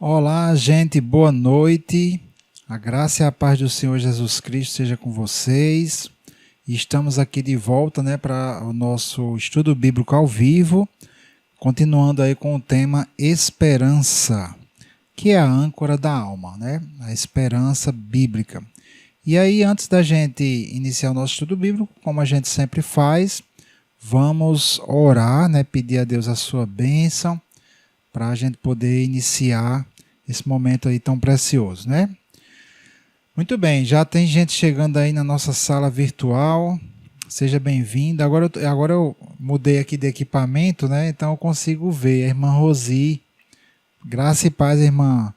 Olá, gente, boa noite. A graça e a paz do Senhor Jesus Cristo seja com vocês. Estamos aqui de volta, para o nosso estudo bíblico ao vivo, continuando aí com o tema esperança, que é a âncora da alma, A esperança bíblica. E aí, antes da gente iniciar o nosso estudo bíblico, como a gente sempre faz, vamos orar, pedir a Deus a sua bênção, para a gente poder iniciar esse momento aí tão precioso, Muito bem, já tem gente chegando aí na nossa sala virtual, seja bem-vinda. Agora eu mudei aqui de equipamento, então eu consigo ver a irmã Rosi. Graça e paz, irmã.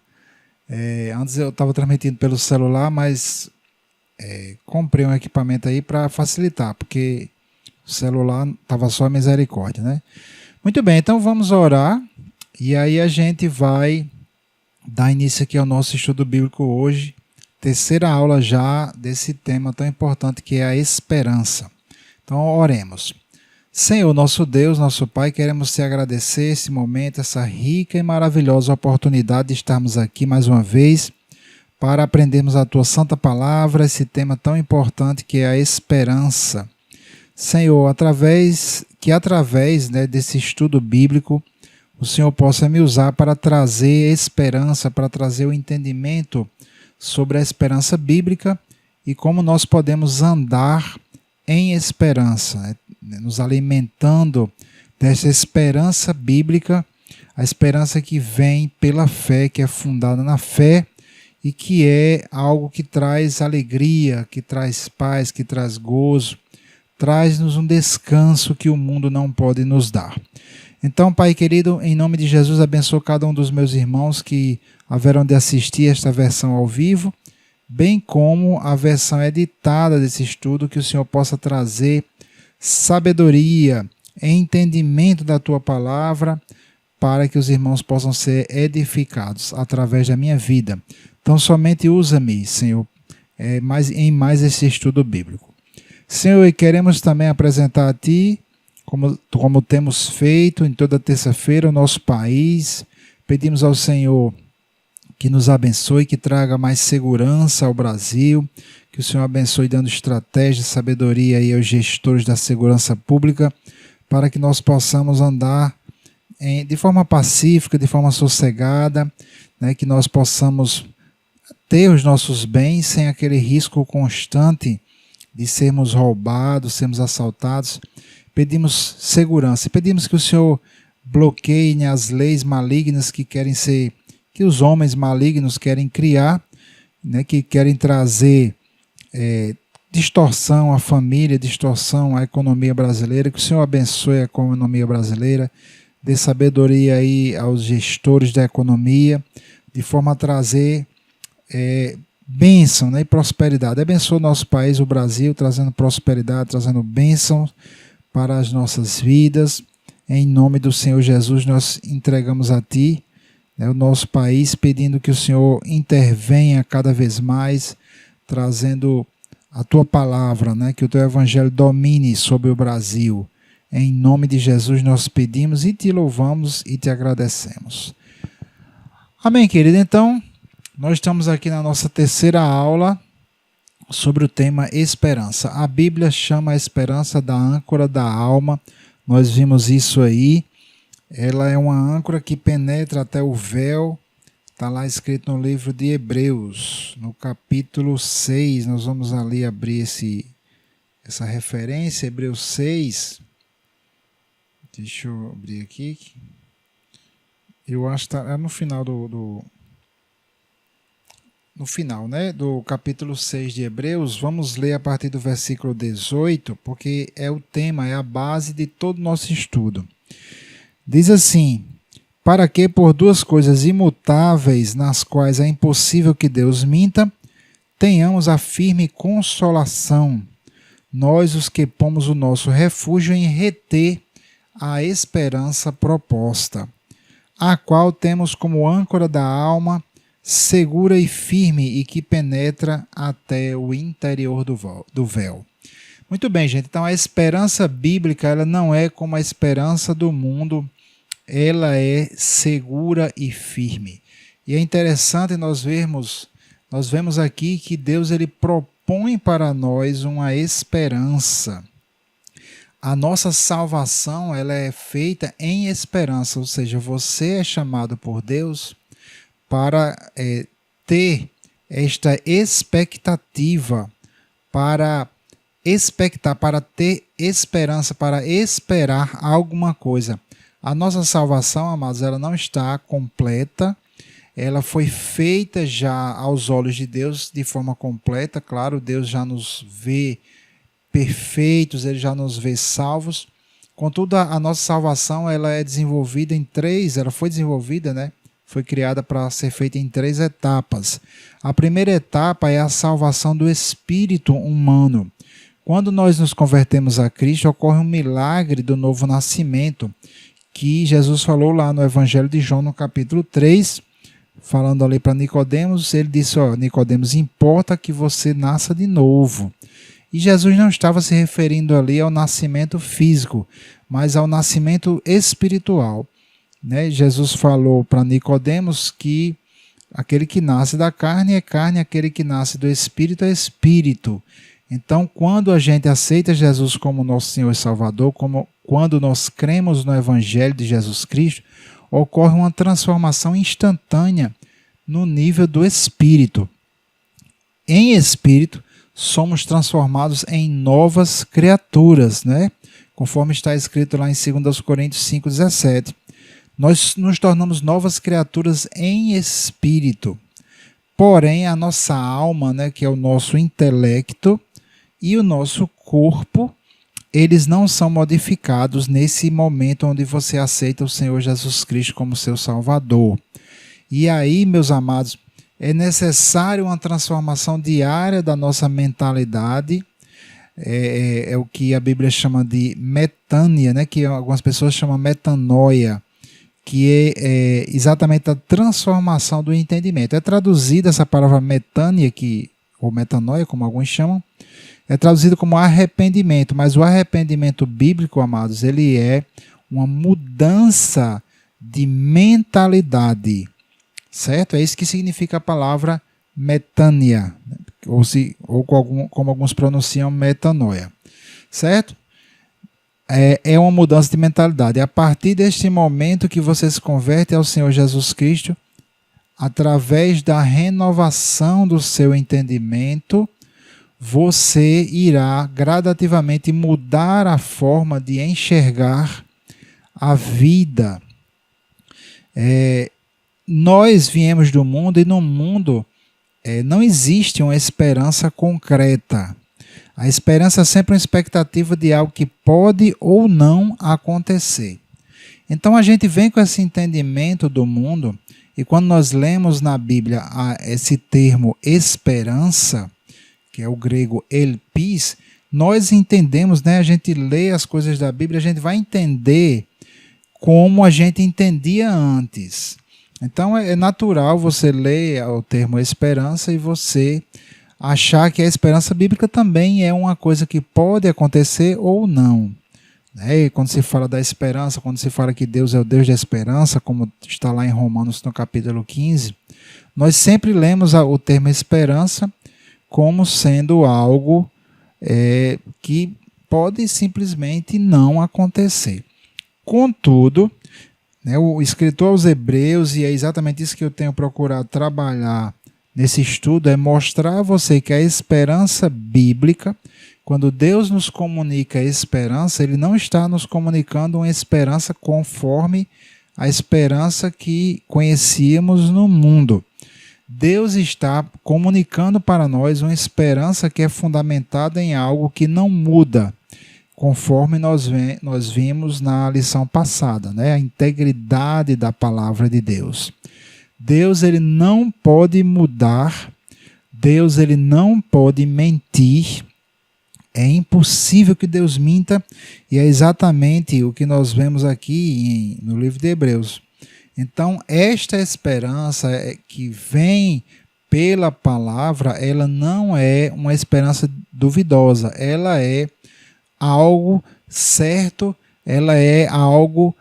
Antes eu estava transmitindo pelo celular, mas comprei um equipamento aí para facilitar, porque o celular estava só misericórdia, Muito bem, então vamos orar. E aí a gente vai dar início aqui ao nosso estudo bíblico hoje, terceira aula já desse tema tão importante que é a esperança. Então oremos. Senhor, nosso Deus, nosso Pai, queremos te agradecer esse momento, essa rica e maravilhosa oportunidade de estarmos aqui mais uma vez para aprendermos a tua santa palavra, esse tema tão importante que é a esperança. Senhor, através desse estudo bíblico, o Senhor possa me usar para trazer esperança, para trazer o entendimento sobre a esperança bíblica e como nós podemos andar em esperança, nos alimentando dessa esperança bíblica, a esperança que vem pela fé, que é fundada na fé e que é algo que traz alegria, que traz paz, que traz gozo, traz-nos um descanso que o mundo não pode nos dar. Então, Pai querido, em nome de Jesus, abençoa cada um dos meus irmãos que haverão de assistir esta versão ao vivo, bem como a versão editada desse estudo, que o Senhor possa trazer sabedoria, entendimento da Tua palavra, para que os irmãos possam ser edificados através da minha vida. Então, somente usa-me, Senhor, em mais esse estudo bíblico. Senhor, e queremos também apresentar a Ti, como temos feito em toda terça-feira, o nosso país. Pedimos ao Senhor que nos abençoe, que traga mais segurança ao Brasil, que o Senhor abençoe dando estratégia, sabedoria aí aos gestores da segurança pública, para que nós possamos andar de forma pacífica, de forma sossegada, que nós possamos ter os nossos bens sem aquele risco constante de sermos roubados, sermos assaltados. Pedimos segurança, pedimos que o Senhor bloqueie as leis malignas que os homens malignos querem criar, que querem trazer distorção à família, distorção à economia brasileira. Que o Senhor abençoe a economia brasileira, dê sabedoria aí aos gestores da economia, de forma a trazer bênção, e prosperidade. Abençoa o nosso país, o Brasil, trazendo prosperidade, trazendo bênção para as nossas vidas. Em nome do Senhor Jesus, nós entregamos a Ti, o nosso país, pedindo que o Senhor intervenha cada vez mais, trazendo a Tua palavra, que o Teu Evangelho domine sobre o Brasil. Em nome de Jesus nós pedimos e Te louvamos e Te agradecemos. Amém, querido? Então, nós estamos aqui na nossa terceira aula sobre o tema esperança. A Bíblia chama a esperança da âncora da alma. Nós vimos isso aí. Ela é uma âncora que penetra até o véu. Está lá escrito no livro de Hebreus, no capítulo 6. Nós vamos ali abrir essa referência, Hebreus 6. Deixa eu abrir aqui. Eu acho que está no final no final, do capítulo 6 de Hebreus. Vamos ler a partir do versículo 18, porque é o tema, é a base de todo o nosso estudo. Diz assim: para que por duas coisas imutáveis, nas quais é impossível que Deus minta, tenhamos a firme consolação, nós os que pomos o nosso refúgio em reter a esperança proposta, a qual temos como âncora da alma, segura e firme, e que penetra até o interior do véu. Muito bem, gente. Então a esperança bíblica, ela não é como a esperança do mundo, ela é segura e firme. E é interessante nós vemos aqui que Deus ele propõe para nós uma esperança. A nossa salvação ela é feita em esperança, ou seja, você é chamado por Deus para ter esta expectativa, para expectar, para ter esperança, para esperar alguma coisa. A nossa salvação, amados, ela não está completa, ela foi feita já aos olhos de Deus de forma completa. Claro, Deus já nos vê perfeitos, ele já nos vê salvos. Contudo, a nossa salvação ela é desenvolvida em ela foi desenvolvida, né? Foi criada para ser feita em 3 etapas. A primeira etapa é a salvação do espírito humano. Quando nós nos convertemos a Cristo, ocorre um milagre do novo nascimento, que Jesus falou lá no Evangelho de João, no capítulo 3, falando ali para Nicodemos, ele disse, Nicodemos, importa que você nasça de novo. E Jesus não estava se referindo ali ao nascimento físico, mas ao nascimento espiritual. Né? Jesus falou para Nicodemos que aquele que nasce da carne é carne, aquele que nasce do espírito é espírito. Então, quando a gente aceita Jesus como nosso Senhor e Salvador, quando nós cremos no Evangelho de Jesus Cristo, ocorre uma transformação instantânea no nível do espírito. Em espírito, somos transformados em novas criaturas, né? Conforme está escrito lá em 2 Coríntios 5,17. Nós nos tornamos novas criaturas em espírito. Porém, a nossa alma, né, que é o nosso intelecto, e o nosso corpo, eles não são modificados nesse momento onde você aceita o Senhor Jesus Cristo como seu Salvador. E aí, meus amados, é necessário uma transformação diária da nossa mentalidade, é o que a Bíblia chama de metânia, né? Que algumas pessoas chamam metanoia, que é exatamente a transformação do entendimento. É traduzida essa palavra metânia, ou metanoia, como alguns chamam, é traduzido como arrependimento, mas o arrependimento bíblico, amados, ele é uma mudança de mentalidade, certo? É isso que significa a palavra metânia, ou como alguns pronunciam, metanoia, certo? É uma mudança de mentalidade. É a partir deste momento que você se converte ao Senhor Jesus Cristo, através da renovação do seu entendimento, você irá gradativamente mudar a forma de enxergar a vida. Nós viemos do mundo e no mundo não existe uma esperança concreta. A esperança é sempre uma expectativa de algo que pode ou não acontecer. Então a gente vem com esse entendimento do mundo e quando nós lemos na Bíblia esse termo esperança, que é o grego elpis, nós entendemos, né? A gente lê as coisas da Bíblia, a gente vai entender como a gente entendia antes. Então é natural você ler o termo esperança e você achar que a esperança bíblica também é uma coisa que pode acontecer ou não. E quando se fala da esperança, quando se fala que Deus é o Deus da esperança, como está lá em Romanos no capítulo 15, nós sempre lemos o termo esperança como sendo algo que pode simplesmente não acontecer. Contudo, né, o escritor aos Hebreus, e é exatamente isso que eu tenho procurado trabalhar nesse estudo, é mostrar a você que a esperança bíblica, quando Deus nos comunica a esperança, Ele não está nos comunicando uma esperança conforme a esperança que conhecíamos no mundo. Deus está comunicando para nós uma esperança que é fundamentada em algo que não muda, conforme nós vimos na lição passada, né? A integridade da palavra de Deus. Deus ele não pode mudar, Deus ele não pode mentir, é impossível que Deus minta, e é exatamente o que nós vemos aqui no livro de Hebreus. Então, esta esperança que vem pela palavra, ela não é uma esperança duvidosa, ela é algo certo, ela é algo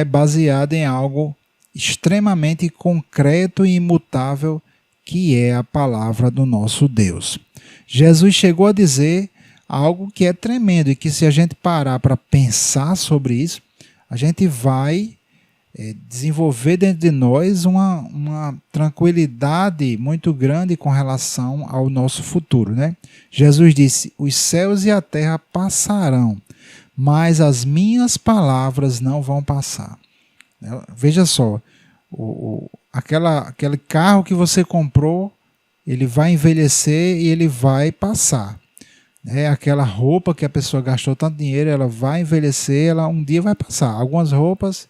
baseado em algo extremamente concreto e imutável, que é a palavra do nosso Deus. Jesus chegou a dizer algo que é tremendo e que, se a gente parar para pensar sobre isso, a gente vai desenvolver dentro de nós uma tranquilidade muito grande com relação ao nosso futuro, né? Jesus disse: os céus e a terra passarão, mas as minhas palavras não vão passar. Veja só, aquele carro que você comprou, ele vai envelhecer e ele vai passar. Aquela roupa que a pessoa gastou tanto dinheiro, ela vai envelhecer, ela um dia vai passar. Algumas roupas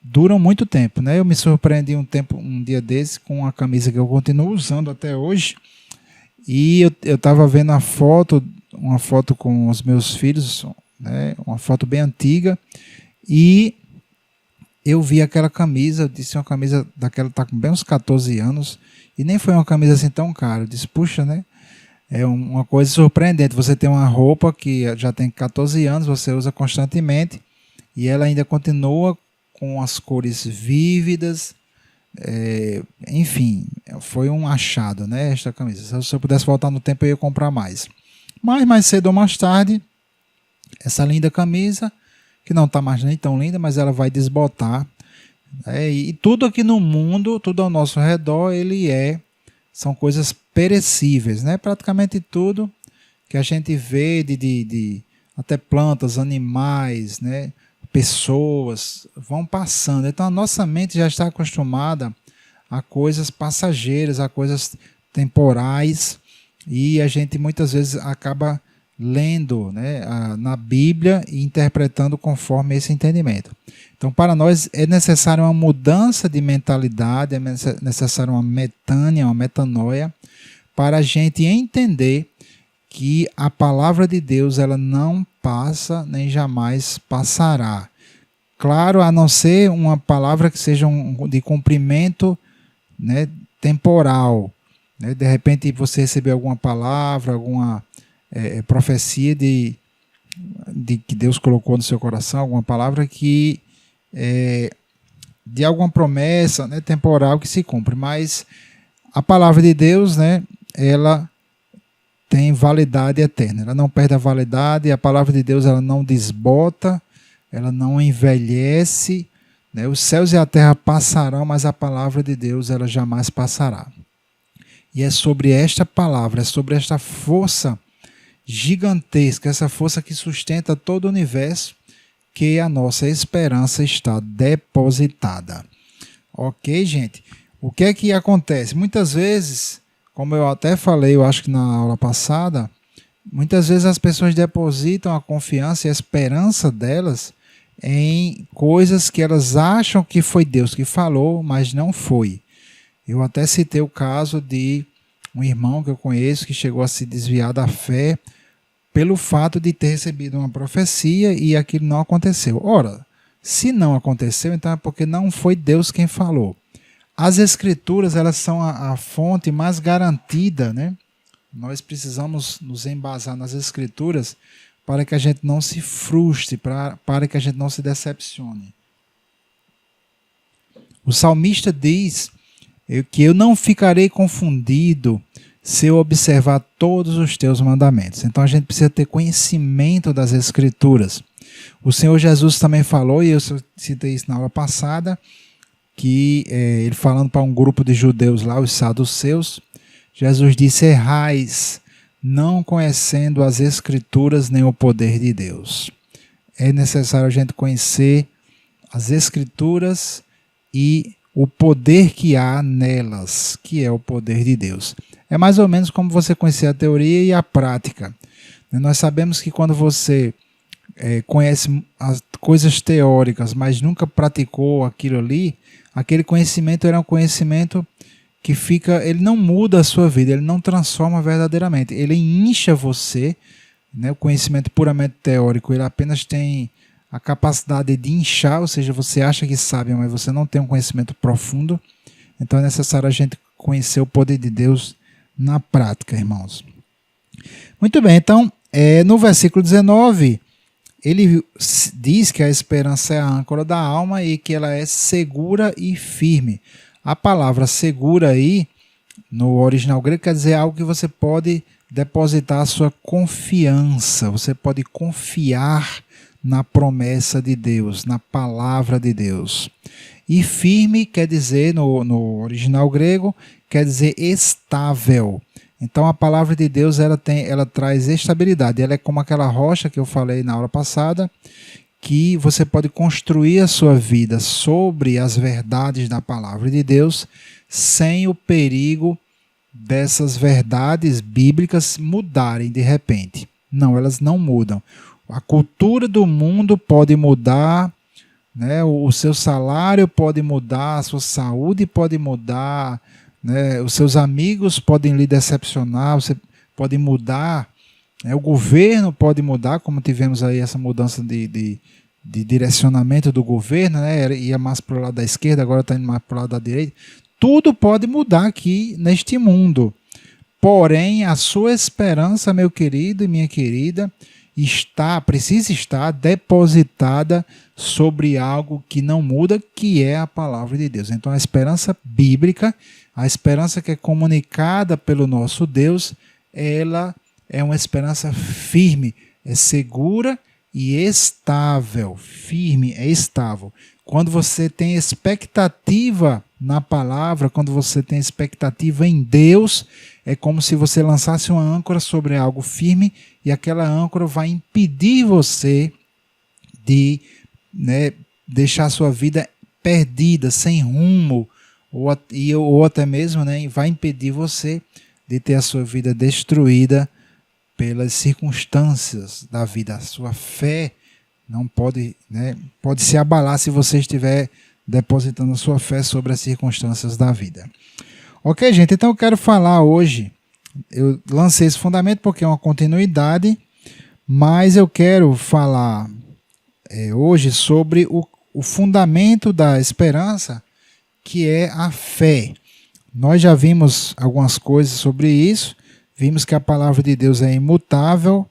duram muito tempo, né? Eu me surpreendi um dia desse com uma camisa que eu continuo usando até hoje, e eu estava vendo uma foto com os meus filhos, né? Uma foto bem antiga, e eu vi aquela camisa, eu disse, uma camisa daquela está com bem uns 14 anos, e nem foi uma camisa assim tão cara. Eu disse, puxa, né? É uma coisa surpreendente, você tem uma roupa que já tem 14 anos, você usa constantemente, e ela ainda continua com as cores vívidas, enfim, foi um achado, né, esta camisa. Se eu pudesse voltar no tempo, eu ia comprar mais. Mas mais cedo ou mais tarde, essa linda camisa, que não está mais nem tão linda, mas ela vai desbotar. E tudo aqui no mundo, tudo ao nosso redor, são coisas perecíveis, né? Praticamente tudo que a gente vê de até plantas, animais, né? Pessoas vão passando. Então a nossa mente já está acostumada a coisas passageiras, a coisas temporais, e a gente muitas vezes acaba lendo, né, na Bíblia e interpretando conforme esse entendimento. Então, para nós é necessário uma mudança de mentalidade, é necessário uma metânia, uma metanoia, para a gente entender que a palavra de Deus ela não passa nem jamais passará. Claro, a não ser uma palavra que seja de cumprimento, né, temporal. Né? De repente você recebeu alguma palavra, alguma profecia de que Deus colocou no seu coração, alguma palavra que de alguma promessa, né, temporal que se cumpre. Mas a palavra de Deus, né, ela tem validade eterna, ela não perde a validade. A palavra de Deus ela não desbota, ela não envelhece, né? Os céus e a terra passarão, mas a palavra de Deus ela jamais passará. E é sobre esta palavra, é sobre esta força gigantesca, essa força que sustenta todo o universo, que a nossa esperança está depositada. Ok, gente? O que é que acontece? Muitas vezes, como eu até falei, eu acho que na aula passada, muitas vezes as pessoas depositam a confiança e a esperança delas em coisas que elas acham que foi Deus que falou, mas não foi. Eu até citei o caso de um irmão que eu conheço que chegou a se desviar da fé pelo fato de ter recebido uma profecia e aquilo não aconteceu. Ora, se não aconteceu, então é porque não foi Deus quem falou. As escrituras, elas são a fonte mais garantida, né? Nós precisamos nos embasar nas escrituras para que a gente não se frustre, para que a gente não se decepcione. O salmista diz que eu não ficarei confundido se eu observar todos os teus mandamentos. Então a gente precisa ter conhecimento das escrituras. O Senhor Jesus também falou, e eu citei isso na aula passada, que ele falando para um grupo de judeus lá, os saduceus, Jesus disse: errais, não conhecendo as escrituras nem o poder de Deus. É necessário a gente conhecer as escrituras e o poder que há nelas, que é o poder de Deus. É mais ou menos como você conhecer a teoria e a prática. Nós sabemos que quando você conhece as coisas teóricas, mas nunca praticou aquilo ali, aquele conhecimento era um conhecimento que ele não muda a sua vida, ele não transforma verdadeiramente, ele incha você, né? O conhecimento puramente teórico, ele apenas tem a capacidade de inchar, ou seja, você acha que sabe, mas você não tem um conhecimento profundo. Então é necessário a gente conhecer o poder de Deus na prática, irmãos. Muito bem, então, no versículo 19, ele diz que a esperança é a âncora da alma e que ela é segura e firme. A palavra segura aí, no original grego, quer dizer algo que você pode depositar a sua confiança, você pode confiar na promessa de Deus, na palavra de Deus. E firme quer dizer, no original grego, quer dizer estável. Então a palavra de Deus ela traz estabilidade. Ela é como aquela rocha que eu falei na aula passada, que você pode construir a sua vida sobre as verdades da palavra de Deus, sem o perigo dessas verdades bíblicas mudarem de repente. Não, elas não mudam. A cultura do mundo pode mudar, né? O seu salário pode mudar, a sua saúde pode mudar, né? Os seus amigos podem lhe decepcionar, você pode mudar, né? O governo pode mudar, como tivemos aí essa mudança de direcionamento do governo, né? Ia mais para o lado da esquerda, agora está indo mais para o lado da direita. Tudo pode mudar aqui neste mundo. Porém, a sua esperança, meu querido e minha querida, precisa estar depositada sobre algo que não muda, que é a palavra de Deus. Então, a esperança bíblica, a esperança que é comunicada pelo nosso Deus, ela é uma esperança firme, é segura e estável. Firme é estável. Quando você tem expectativa na palavra, quando você tem expectativa em Deus, é como se você lançasse uma âncora sobre algo firme e aquela âncora vai impedir você de, né, deixar a sua vida perdida, sem rumo, ou até mesmo, né, vai impedir você de ter a sua vida destruída pelas circunstâncias da vida. A sua fé não pode, né, pode se abalar se você estiver depositando a sua fé sobre as circunstâncias da vida. Ok, gente? Então eu quero falar hoje, eu lancei esse fundamento porque é uma continuidade, mas eu quero falar hoje sobre o fundamento da esperança, que é a fé. Nós já vimos algumas coisas sobre isso, vimos que a palavra de Deus é imutável.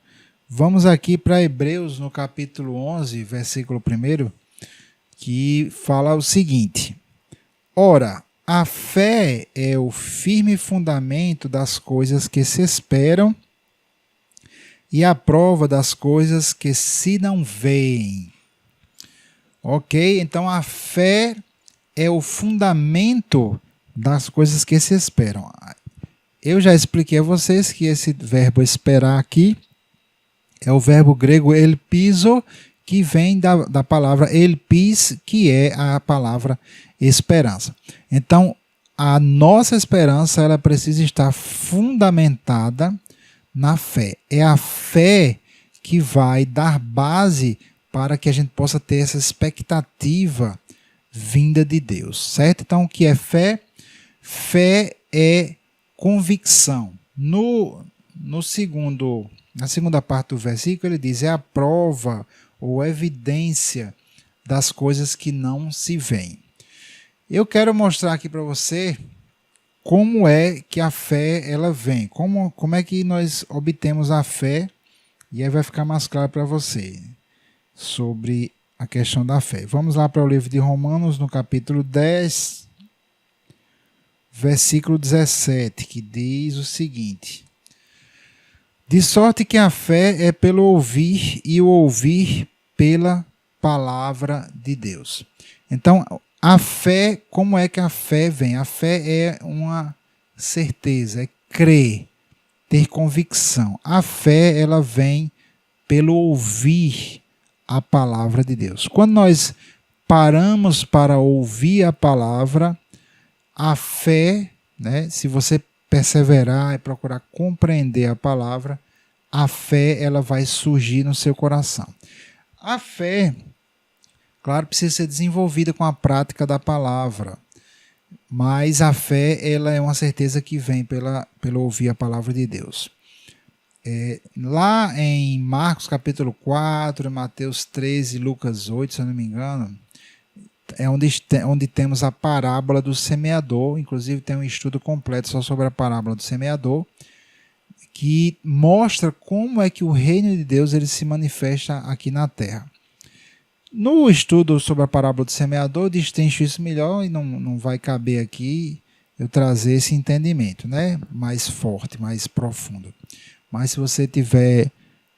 Vamos aqui para Hebreus, no capítulo 11, versículo 1, que fala o seguinte: ora, a fé é o firme fundamento das coisas que se esperam e a prova das coisas que se não veem. Ok? Então a fé é o fundamento das coisas que se esperam. Eu já expliquei a vocês que esse verbo esperar aqui é o verbo grego elpizo, que vem da palavra elpis, que é a palavra esperança. Então, a nossa esperança ela precisa estar fundamentada na fé. É a fé que vai dar base para que a gente possa ter essa expectativa vinda de Deus, certo? Então, o que é fé? Fé é convicção. Na segunda parte do versículo, ele diz: é a prova ou evidência das coisas que não se veem. Eu quero mostrar aqui para você como é que a fé ela vem, como é que nós obtemos a fé, e aí vai ficar mais claro para você sobre a questão da fé. Vamos lá para o livro de Romanos, no capítulo 10, versículo 17, que diz o seguinte: de sorte que a fé é pelo ouvir e o ouvir pela palavra de Deus. Então, a fé, como é que a fé vem? A fé é uma certeza, é crer, ter convicção. A fé, ela vem pelo ouvir a palavra de Deus. Quando nós paramos para ouvir a palavra, a fé, né, se você perseverar e procurar compreender a palavra, a fé ela vai surgir no seu coração. A fé, claro, precisa ser desenvolvida com a prática da palavra, mas a fé ela é uma certeza que vem pelo ouvir a palavra de Deus. Lá em Marcos capítulo 4, Mateus 13, Lucas 8, se eu não me engano, é onde temos a parábola do semeador. Inclusive tem um estudo completo só sobre a parábola do semeador, que mostra como é que o reino de Deus ele se manifesta aqui na terra. No estudo sobre a parábola do semeador, eu destrincho isso melhor e não vai caber aqui eu trazer esse entendimento, né? Mais forte, mais profundo. Mas se você tiver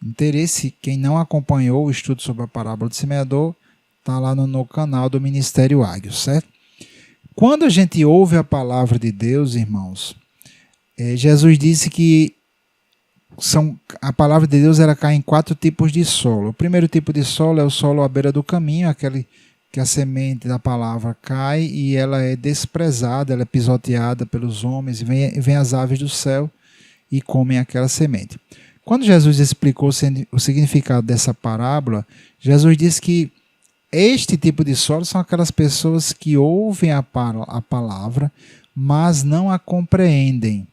interesse, quem não acompanhou o estudo sobre a parábola do semeador, está lá no canal do Ministério Águio, certo? Quando a gente ouve a palavra de Deus, irmãos, Jesus disse que a palavra de Deus ela cai em 4 tipos de solo. O primeiro tipo de solo é o solo à beira do caminho, aquele que a semente da palavra cai e ela é desprezada, ela é pisoteada pelos homens, e vem as aves do céu e comem aquela semente. Quando Jesus explicou o significado dessa parábola, Jesus disse que este tipo de solo são aquelas pessoas que ouvem a palavra, mas não a compreendem.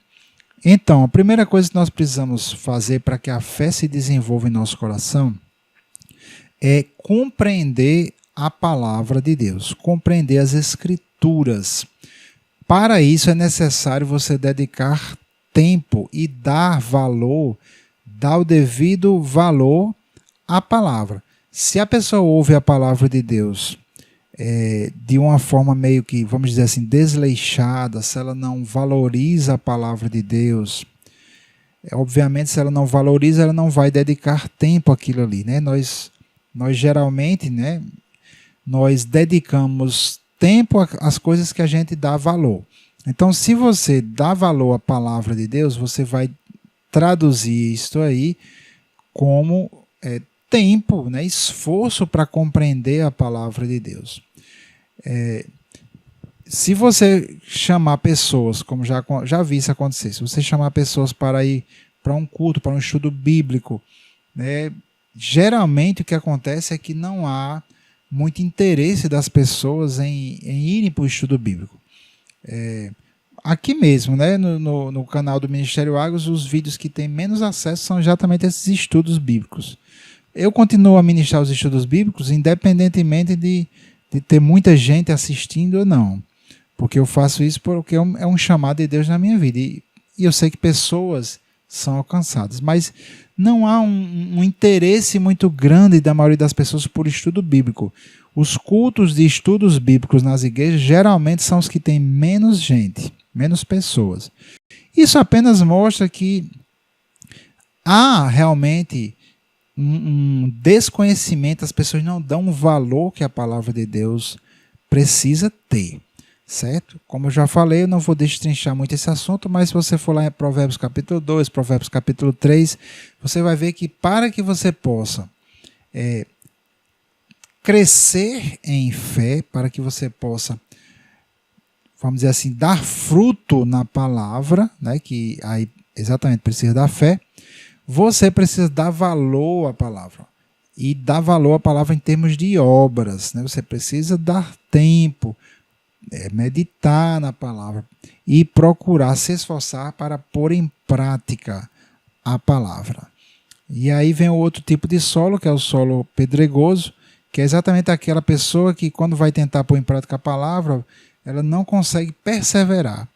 Então, a primeira coisa que nós precisamos fazer para que a fé se desenvolva em nosso coração é compreender a palavra de Deus, compreender as Escrituras. Para isso é necessário você dedicar tempo e dar o devido valor à palavra. Se a pessoa ouve a palavra de Deus de uma forma meio que, vamos dizer assim, desleixada, se ela não valoriza a palavra de Deus, obviamente se ela não valoriza, ela não vai dedicar tempo àquilo ali, né? Nós geralmente, né, nós dedicamos tempo às coisas que a gente dá valor. Então, se você dá valor à palavra de Deus, você vai traduzir isto aí como tempo, né, esforço para compreender a palavra de Deus. Se você chamar pessoas, como já vi isso acontecer, se você chamar pessoas para ir para um culto, para um estudo bíblico, né, geralmente o que acontece é que não há muito interesse das pessoas em irem para o estudo bíblico. Aqui mesmo, né, no canal do Ministério Águios, os vídeos que têm menos acesso são exatamente esses estudos bíblicos. Eu continuo a ministrar os estudos bíblicos independentemente de ter muita gente assistindo ou não. Porque eu faço isso porque é um chamado de Deus na minha vida. E eu sei que pessoas são alcançadas. Mas não há um interesse muito grande da maioria das pessoas por estudo bíblico. Os cultos de estudos bíblicos nas igrejas geralmente são os que têm menos gente, menos pessoas. Isso apenas mostra que há realmente um desconhecimento, as pessoas não dão o valor que a palavra de Deus precisa ter, certo? Como eu já falei, eu não vou destrinchar muito esse assunto, mas se você for lá em Provérbios capítulo 2, Provérbios capítulo 3, você vai ver que para que você possa crescer em fé, para que você possa, vamos dizer assim, dar fruto na palavra, né, que aí exatamente precisa da fé, você precisa dar valor à palavra. E dar valor à palavra em termos de obras, né? Você precisa dar tempo, meditar na palavra e procurar se esforçar para pôr em prática a palavra. E aí vem o outro tipo de solo, que é o solo pedregoso, que é exatamente aquela pessoa que quando vai tentar pôr em prática a palavra, ela não consegue perseverar.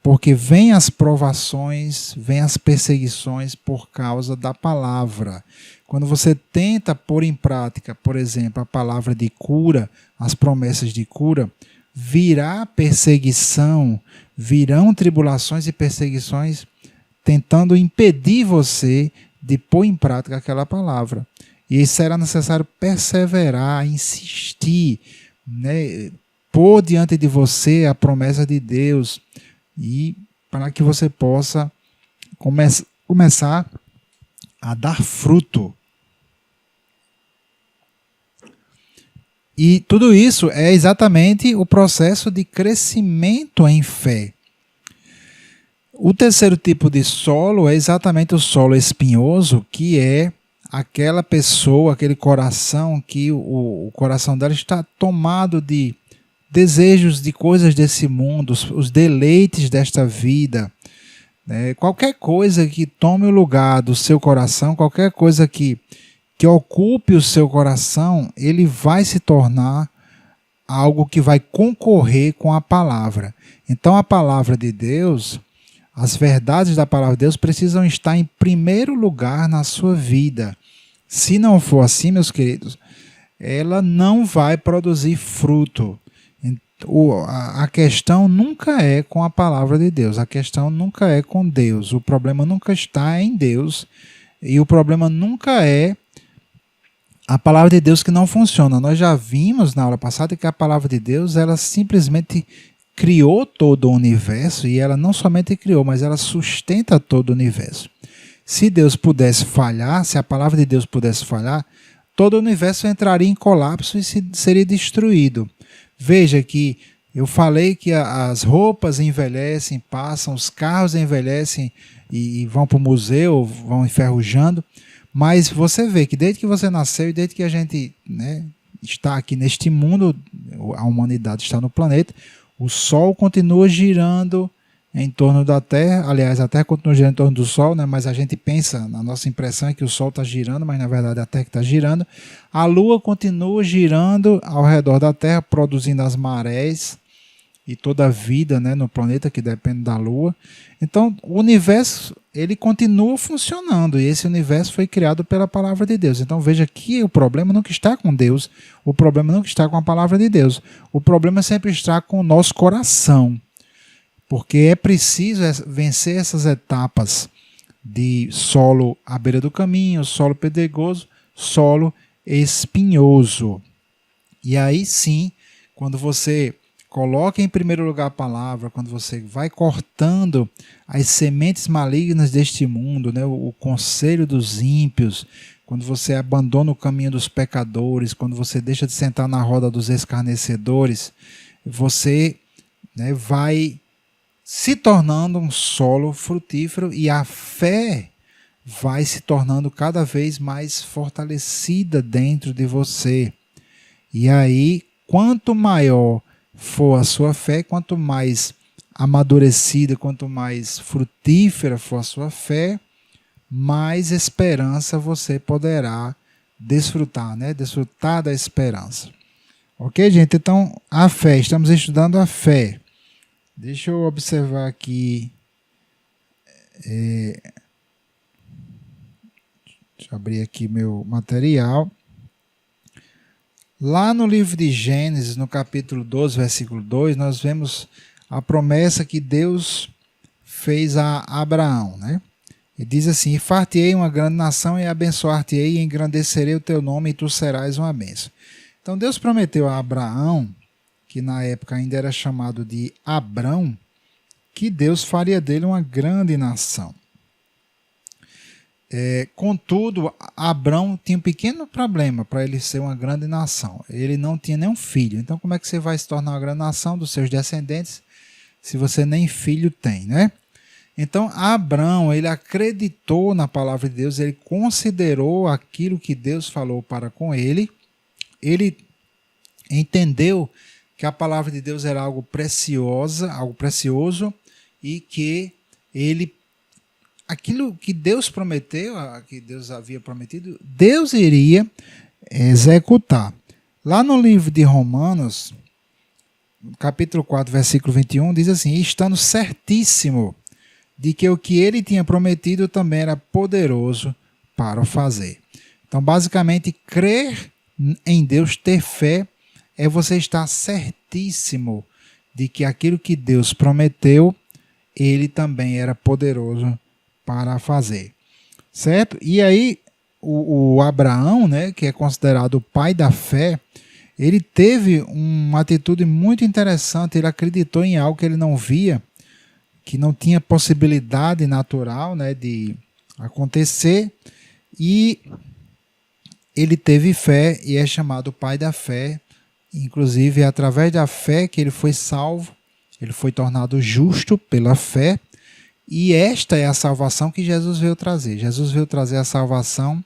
Porque vem as provações, vem as perseguições por causa da palavra. Quando você tenta pôr em prática, por exemplo, a palavra de cura, as promessas de cura, virá perseguição, virão tribulações e perseguições tentando impedir você de pôr em prática aquela palavra. E será necessário perseverar, insistir, né? Pôr diante de você a promessa de Deus, e para que você possa começar a dar fruto. E tudo isso é exatamente o processo de crescimento em fé. O terceiro tipo de solo é exatamente o solo espinhoso, que é aquela pessoa, aquele coração que o coração dela está tomado de desejos de coisas desse mundo, os deleites desta vida, né? Qualquer coisa que tome o lugar do seu coração, qualquer coisa que ocupe o seu coração, ele vai se tornar algo que vai concorrer com a palavra. Então a palavra de Deus, As verdades da palavra de Deus precisam estar em primeiro lugar na sua vida. Se não for assim, meus queridos, ela não vai produzir fruto. A questão nunca é com a palavra de Deus, a questão nunca é com Deus, o problema nunca está em Deus e o problema nunca é a palavra de Deus que não funciona. Nós já vimos na aula passada que a palavra de Deus, ela simplesmente criou todo o universo e ela não somente criou, mas ela sustenta todo o universo. Se Deus pudesse falhar, se a palavra de Deus pudesse falhar, todo o universo entraria em colapso e seria destruído. Veja que eu falei que as roupas envelhecem, passam, os carros envelhecem e vão para o museu, vão enferrujando, mas você vê que desde que você nasceu e desde que a gente, né, está aqui neste mundo, a humanidade está no planeta, o Sol continua girando em torno da Terra. Aliás, a Terra continua girando em torno do Sol, né? Mas a gente pensa, a nossa impressão é que o Sol está girando, mas na verdade é a Terra que está girando. A Lua continua girando ao redor da Terra, produzindo as marés e toda a vida, né, no planeta que depende da Lua. Então, o universo, ele continua funcionando e esse universo foi criado pela palavra de Deus. Então, veja que o problema nunca está com Deus, o problema nunca está com a palavra de Deus. O problema sempre está com o nosso coração. Porque é preciso vencer essas etapas de solo à beira do caminho, solo pedregoso, solo espinhoso. E aí sim, quando você coloca em primeiro lugar a palavra, quando você vai cortando as sementes malignas deste mundo, né, o conselho dos ímpios, quando você abandona o caminho dos pecadores, quando você deixa de sentar na roda dos escarnecedores, você, né, vai se tornando um solo frutífero e a fé vai se tornando cada vez mais fortalecida dentro de você. E aí, quanto maior for a sua fé, quanto mais amadurecida, quanto mais frutífera for a sua fé, mais esperança você poderá desfrutar, né? Desfrutar da esperança. Ok, gente? Então, a fé, estamos estudando a fé. Deixa eu observar aqui. Deixa eu abrir aqui meu material. Lá no livro de Gênesis, no capítulo 12, versículo 2, nós vemos a promessa que Deus fez a Abraão, né? Ele diz assim: e far-te-ei uma grande nação, e abençoar-te-ei, e engrandecerei o teu nome, e tu serás uma bênção. Então Deus prometeu a Abraão, que na época ainda era chamado de Abrão, que Deus faria dele uma grande nação. Contudo, Abrão tinha um pequeno problema para ele ser uma grande nação. Ele não tinha nenhum filho. Então, como é que você vai se tornar uma grande nação dos seus descendentes se você nem filho tem, né? Então, Abrão, ele acreditou na palavra de Deus, ele considerou aquilo que Deus falou para com ele, ele entendeu que a palavra de Deus era algo precioso e que aquilo que Deus prometeu, que Deus havia prometido, Deus iria executar. Lá no livro de Romanos, capítulo 4, versículo 21, diz assim: estando certíssimo de que o que ele tinha prometido também era poderoso para o fazer. Então, basicamente, crer em Deus, ter fé, é você estar certíssimo de que aquilo que Deus prometeu, ele também era poderoso para fazer. Certo? E aí, o Abraão, né, que é considerado o pai da fé, ele teve uma atitude muito interessante. Ele acreditou em algo que ele não via, que não tinha possibilidade natural, né, de acontecer, e ele teve fé e é chamado pai da fé. Inclusive, é através da fé que ele foi salvo, ele foi tornado justo pela fé, e esta é a salvação que Jesus veio trazer. Jesus veio trazer a salvação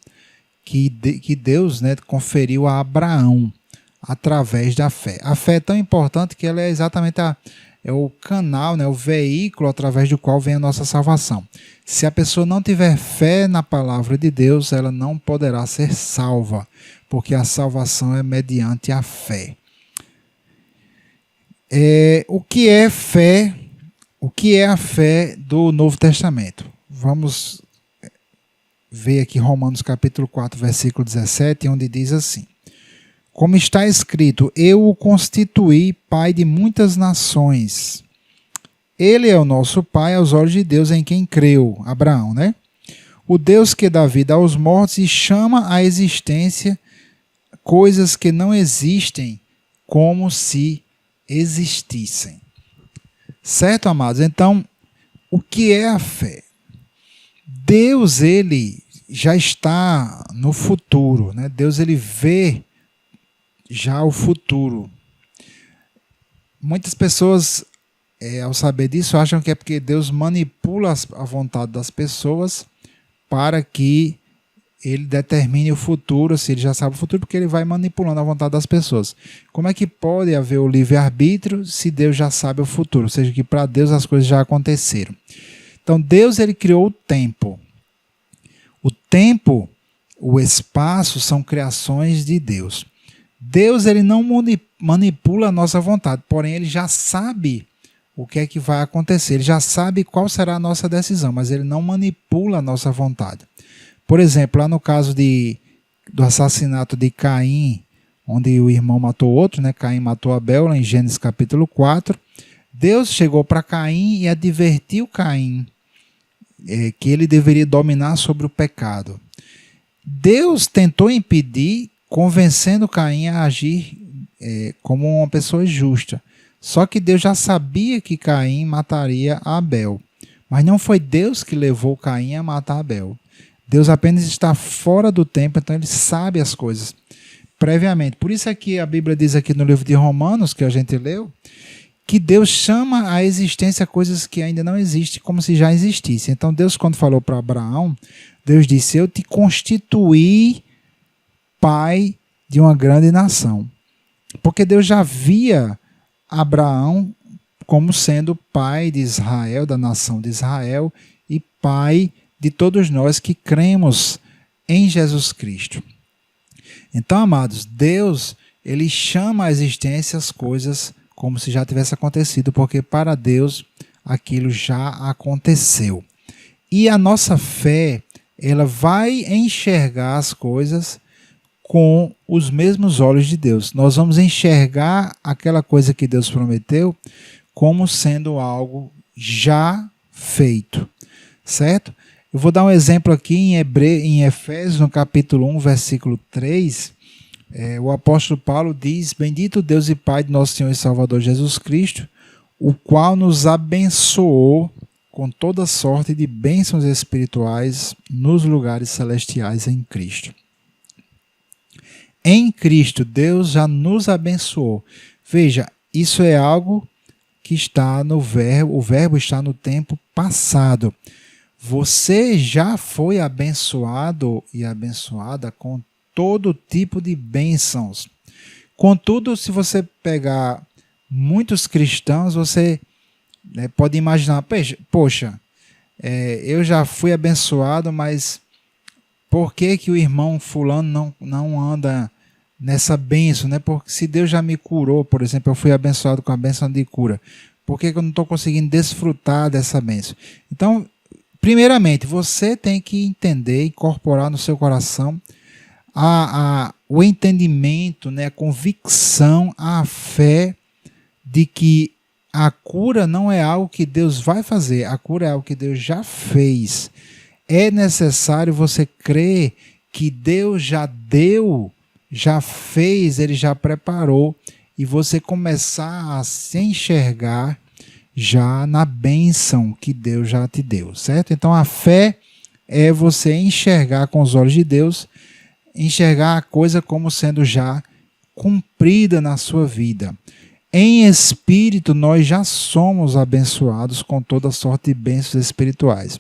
que Deus, né, conferiu a Abraão através da fé. A fé é tão importante que ela é exatamente o canal, né, o veículo através do qual vem a nossa salvação. Se a pessoa não tiver fé na palavra de Deus, ela não poderá ser salva, porque a salvação é mediante a fé. O que é fé o que é a fé do Novo Testamento? Vamos ver aqui Romanos capítulo 4, versículo 17, onde diz assim: como está escrito, eu o constituí pai de muitas nações. Ele é o nosso pai aos olhos de Deus em quem creu, Abraão, né? O Deus que dá vida aos mortos e chama à existência coisas que não existem como se existissem. Certo, amados? Então, o que é a fé? Deus, ele já está no futuro, né? Deus, ele vê já o futuro. Muitas pessoas, ao saber disso, acham que é porque Deus manipula a vontade das pessoas para que ele determine o futuro, se ele já sabe o futuro, porque ele vai manipulando a vontade das pessoas. Como é que pode haver o livre-arbítrio se Deus já sabe o futuro? Ou seja, que para Deus as coisas já aconteceram. Então Deus, ele criou o tempo. O tempo, o espaço são criações de Deus. Deus, ele não manipula a nossa vontade, porém ele já sabe o que é que vai acontecer. Ele já sabe qual será a nossa decisão, mas ele não manipula a nossa vontade. Por exemplo, lá no caso do assassinato de Caim, onde o irmão matou outro, né? Caim matou Abel, lá em Gênesis capítulo 4. Deus chegou para Caim e advertiu Caim que ele deveria dominar sobre o pecado. Deus tentou impedir, convencendo Caim a agir como uma pessoa justa. Só que Deus já sabia que Caim mataria Abel. Mas não foi Deus que levou Caim a matar Abel. Deus apenas está fora do tempo, então ele sabe as coisas previamente. Por isso é que a Bíblia diz aqui no livro de Romanos, que a gente leu, que Deus chama à existência coisas que ainda não existem, como se já existissem. Então Deus, quando falou para Abraão, Deus disse: eu te constituí pai de uma grande nação. Porque Deus já via Abraão como sendo pai de Israel, da nação de Israel, e pai de todos nós que cremos em Jesus Cristo. Então, amados, Deus, ele chama à existência as coisas como se já tivesse acontecido, porque para Deus aquilo já aconteceu. E a nossa fé, ela vai enxergar as coisas com os mesmos olhos de Deus. Nós vamos enxergar aquela coisa que Deus prometeu como sendo algo já feito, certo? Eu vou dar um exemplo aqui em Efésios, no capítulo 1, versículo 3. O apóstolo Paulo diz: bendito Deus e Pai de nosso Senhor e Salvador Jesus Cristo, o qual nos abençoou com toda sorte de bênçãos espirituais nos lugares celestiais em Cristo. Em Cristo, Deus já nos abençoou. Veja, isso é algo que está no verbo, o verbo está no tempo passado. Você já foi abençoado e abençoada com todo tipo de bênçãos. Contudo, se você pegar muitos cristãos, você pode imaginar, poxa, eu já fui abençoado, mas por que o irmão fulano não anda nessa bênção, né? Porque se Deus já me curou, por exemplo, eu fui abençoado com a bênção de cura, por que eu não estou conseguindo desfrutar dessa bênção? Então, primeiramente, você tem que entender, incorporar no seu coração o entendimento, né, a convicção, a fé de que a cura não é algo que Deus vai fazer, a cura é algo que Deus já fez. É necessário você crer que Deus já deu, já fez, Ele já preparou, e você começar a se enxergar já na bênção que Deus já te deu, certo? Então a fé é você enxergar com os olhos de Deus, enxergar a coisa como sendo já cumprida na sua vida. Em espírito, nós já somos abençoados com toda sorte de bênçãos espirituais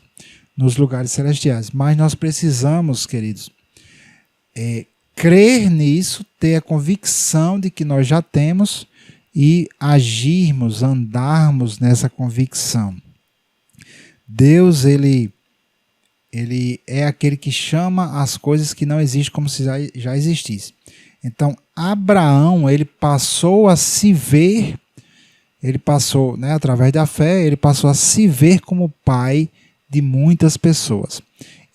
nos lugares celestiais. Mas nós precisamos, queridos, crer nisso, ter a convicção de que nós já temos e agirmos, andarmos nessa convicção. Deus, ele é aquele que chama as coisas que não existem como se já existissem. Então, Abraão, ele passou a se ver ele passou, né, através da fé, ele passou a se ver como pai de muitas pessoas.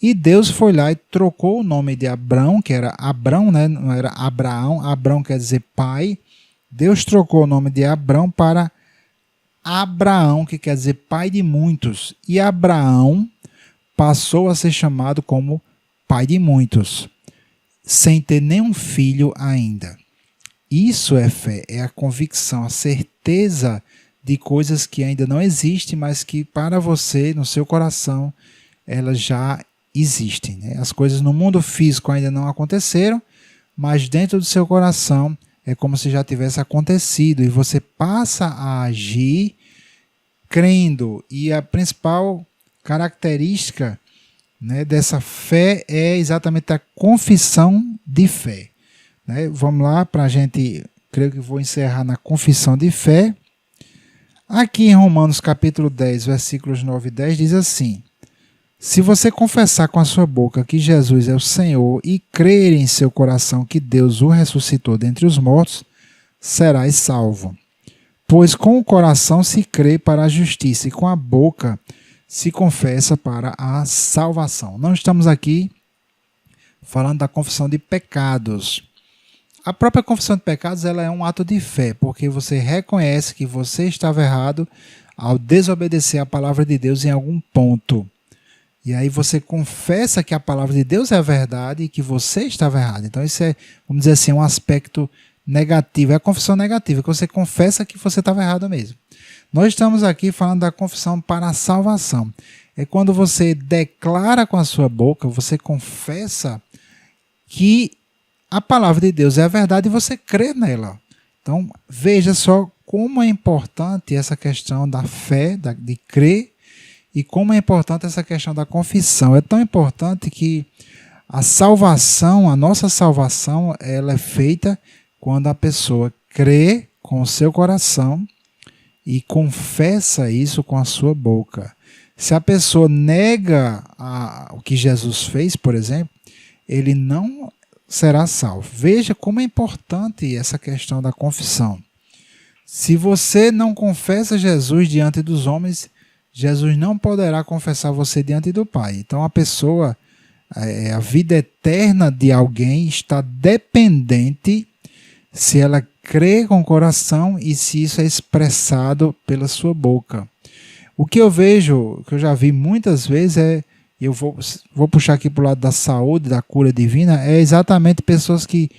E Deus foi lá e trocou o nome de Abrão, que era Abrão, né, não era Abraão. Abrão quer dizer pai. Deus trocou o nome de Abrão para Abraão, que quer dizer pai de muitos. E Abraão passou a ser chamado como pai de muitos, sem ter nenhum filho ainda. Isso é fé, é a convicção, a certeza de coisas que ainda não existem, mas que para você, no seu coração, elas já existem, né? As coisas no mundo físico ainda não aconteceram, mas dentro do seu coração é como se já tivesse acontecido e você passa a agir crendo. E a principal característica, né, dessa fé é exatamente a confissão de fé. Né? Vamos lá para a gente, creio que vou encerrar na confissão de fé. Aqui em Romanos capítulo 10, versículos 9 e 10 diz assim: se você confessar com a sua boca que Jesus é o Senhor e crer em seu coração que Deus o ressuscitou dentre os mortos, serás salvo. Pois com o coração se crê para a justiça e com a boca se confessa para a salvação. Não estamos aqui falando da confissão de pecados. A própria confissão de pecados ela é um ato de fé, porque você reconhece que você estava errado ao desobedecer a palavra de Deus em algum ponto. E aí você confessa que a palavra de Deus é a verdade e que você estava errado. Então isso é, vamos dizer assim, um aspecto negativo. É a confissão negativa, que você confessa que você estava errado mesmo. Nós estamos aqui falando da confissão para a salvação. É quando você declara com a sua boca, você confessa que a palavra de Deus é a verdade e você crê nela. Então veja só como é importante essa questão da fé, de crer, e como é importante essa questão da confissão. É tão importante que a salvação, a nossa salvação, ela é feita quando a pessoa crê com o seu coração e confessa isso com a sua boca. Se a pessoa nega o que Jesus fez, por exemplo, ele não será salvo. Veja como é importante essa questão da confissão. Se você não confessa Jesus diante dos homens, Jesus não poderá confessar você diante do Pai. Então a pessoa, a vida eterna de alguém está dependente se ela crê com o coração e se isso é expressado pela sua boca. O que eu vejo, que eu já vi muitas vezes eu vou puxar aqui para o lado da saúde, da cura divina, é exatamente pessoas que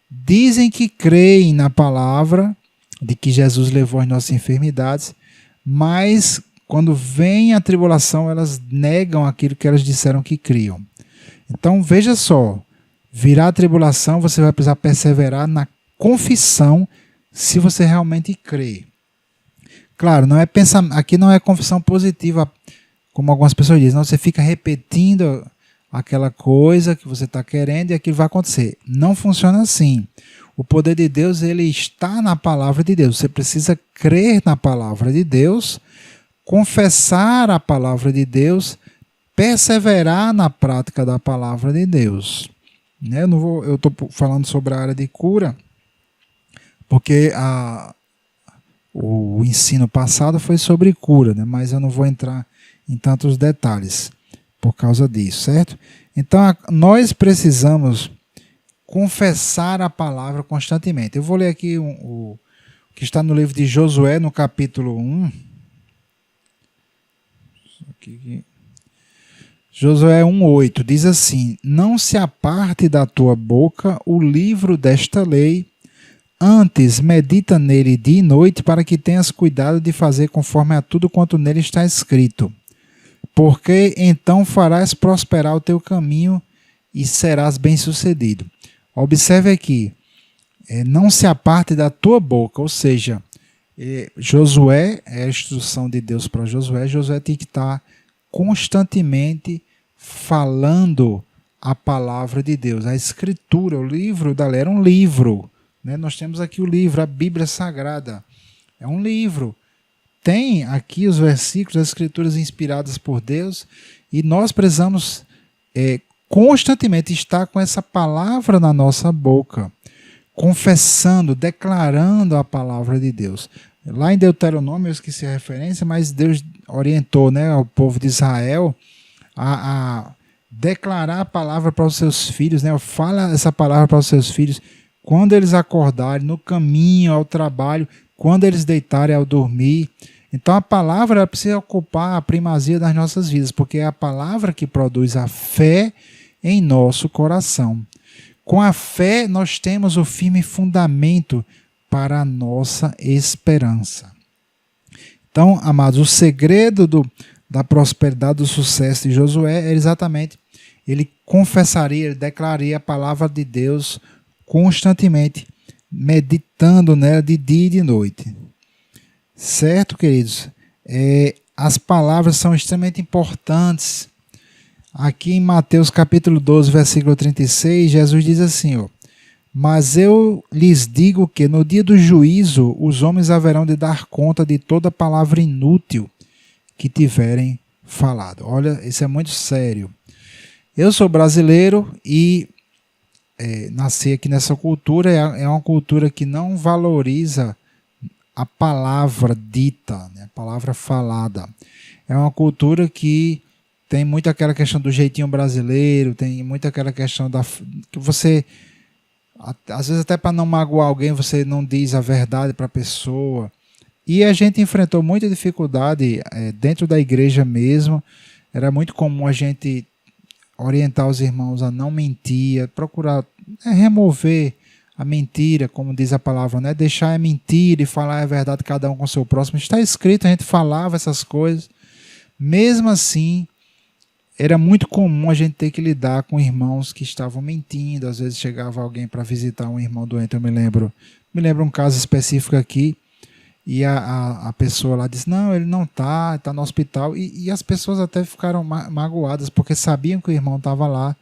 dizem que creem na palavra, de que Jesus levou as nossas enfermidades, mas quando vem a tribulação, elas negam aquilo que elas disseram que criam. Então, veja só, virá a tribulação, você vai precisar perseverar na confissão se você realmente crê. Claro, aqui não é confissão positiva, como algumas pessoas dizem, não, você fica repetindo aquela coisa que você está querendo e aquilo vai acontecer. Não funciona assim. O poder de Deus ele está na palavra de Deus. Você precisa crer na palavra de Deus, confessar a palavra de Deus, perseverar na prática da palavra de Deus. Eu estou falando sobre a área de cura, porque o ensino passado foi sobre cura, né? Mas eu não vou entrar em tantos detalhes por causa disso, certo? Então, nós precisamos confessar a palavra constantemente. Eu vou ler aqui o que está no livro de Josué, no capítulo 1. Josué 1:8 diz assim: não se aparte da tua boca o livro desta lei, antes medita nele dia e noite, para que tenhas cuidado de fazer conforme a tudo quanto nele está escrito. Porque então farás prosperar o teu caminho e serás bem-sucedido. Observe aqui, não se aparte da tua boca, ou seja, Josué, é a instrução de Deus para Josué. Josué tem que estar constantemente falando a palavra de Deus. A escritura, o livro da lei era um livro. Né? Nós temos aqui o livro, a Bíblia Sagrada. É um livro. Tem aqui os versículos, as escrituras inspiradas por Deus, e nós precisamos constantemente estar com essa palavra na nossa boca, confessando, declarando a palavra de Deus. Lá em Deuteronômio, eu esqueci a referência, mas Deus orientou, né, ao povo de Israel a declarar a palavra para os seus filhos, né? Fala essa palavra para os seus filhos quando eles acordarem, no caminho ao trabalho, quando eles deitarem ao dormir. Então a palavra precisa ocupar a primazia das nossas vidas, porque é a palavra que produz a fé em nosso coração. Com a fé nós temos o firme fundamento para a nossa esperança. Então, amados, o segredo da prosperidade, do sucesso de Josué é exatamente ele confessaria, ele declararia a palavra de Deus constantemente, meditando nela de dia e de noite. Certo, queridos? As palavras são extremamente importantes. Aqui em Mateus capítulo 12, versículo 36, Jesus diz assim, ó: mas eu lhes digo que no dia do juízo os homens haverão de dar conta de toda palavra inútil que tiverem falado. Olha, isso é muito sério. Eu sou brasileiro e nasci aqui nessa cultura, é uma cultura que não valoriza a palavra dita, né, a palavra falada. É uma cultura que tem muito aquela questão do jeitinho brasileiro, tem muito aquela questão que você, às vezes até para não magoar alguém, você não diz a verdade para a pessoa. E a gente enfrentou muita dificuldade dentro da igreja mesmo. Era muito comum a gente orientar os irmãos a não mentir, procurar remover a mentira, como diz a palavra, né? Deixar a mentira e falar a verdade cada um com o seu próximo. Está escrito, a gente falava essas coisas. Mesmo assim, era muito comum a gente ter que lidar com irmãos que estavam mentindo. Às vezes chegava alguém para visitar um irmão doente. Eu me lembro um caso específico aqui. E a pessoa lá disse, não, ele não está no hospital. E as pessoas até ficaram magoadas, porque sabiam que o irmão estava lá,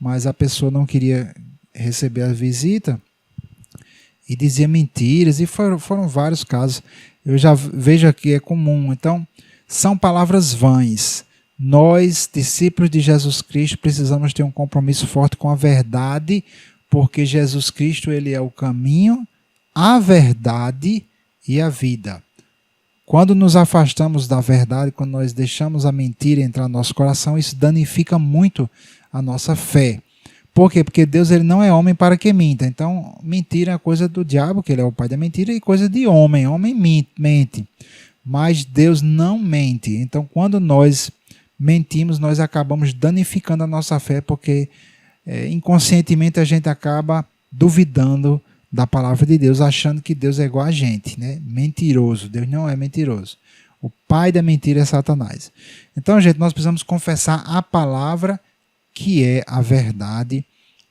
mas a pessoa não queria receber a visita e dizia mentiras. E foram vários casos. Eu já vejo aqui, é comum. Então, são palavras vãs. Nós, discípulos de Jesus Cristo, precisamos ter um compromisso forte com a verdade, porque Jesus Cristo, ele é o caminho, a verdade e a vida. Quando nos afastamos da verdade, quando nós deixamos a mentira entrar no nosso coração, isso danifica muito a nossa fé. Por quê? Porque Deus, ele não é homem para que minta. Então, mentira é coisa do diabo, que ele é o pai da mentira, e coisa de homem. Homem mente. Mas Deus não mente. Então, quando nós mentimos, nós acabamos danificando a nossa fé, porque inconscientemente a gente acaba duvidando da palavra de Deus, achando que Deus é igual a gente, né? Mentiroso. Deus não é mentiroso. O pai da mentira é Satanás. Então, gente, nós precisamos confessar a palavra, que é a verdade,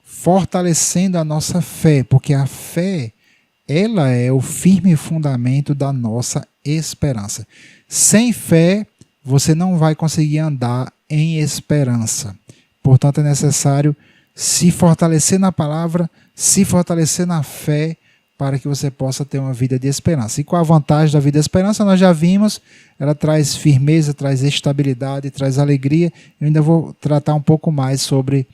fortalecendo a nossa fé, porque a fé, ela é o firme fundamento da nossa esperança. Sem fé, você não vai conseguir andar em esperança. Portanto, é necessário se fortalecer na palavra, se fortalecer na fé, para que você possa ter uma vida de esperança. E qual a vantagem da vida de esperança? Nós já vimos, ela traz firmeza, traz estabilidade, traz alegria. Eu ainda vou tratar um pouco mais sobre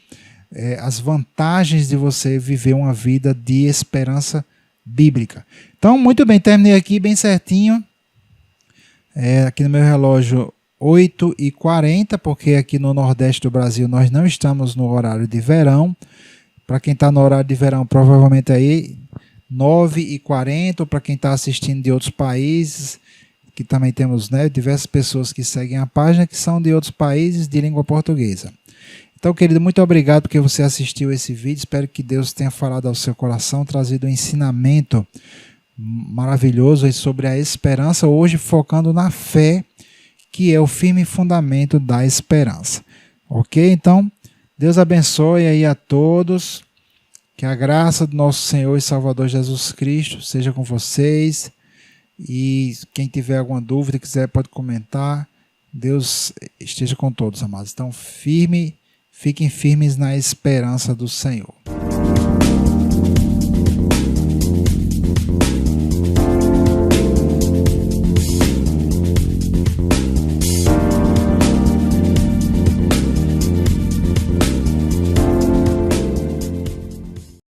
as vantagens de você viver uma vida de esperança bíblica. Então, muito bem, terminei aqui bem certinho. Aqui no meu relógio, 8h40, porque aqui no Nordeste do Brasil nós não estamos no horário de verão. Para quem está no horário de verão, provavelmente aí 9h40, ou para quem está assistindo de outros países, que também temos, né, diversas pessoas que seguem a página, que são de outros países de língua portuguesa. Então, querido, muito obrigado porque você assistiu esse vídeo. Espero que Deus tenha falado ao seu coração, trazido um ensinamento maravilhoso aí sobre a esperança, hoje focando na fé, que é o firme fundamento da esperança. Ok? Então, Deus abençoe aí a todos. Que a graça do nosso Senhor e Salvador Jesus Cristo seja com vocês. E quem tiver alguma dúvida, quiser, pode comentar. Deus esteja com todos, amados. Então, fiquem firmes na esperança do Senhor.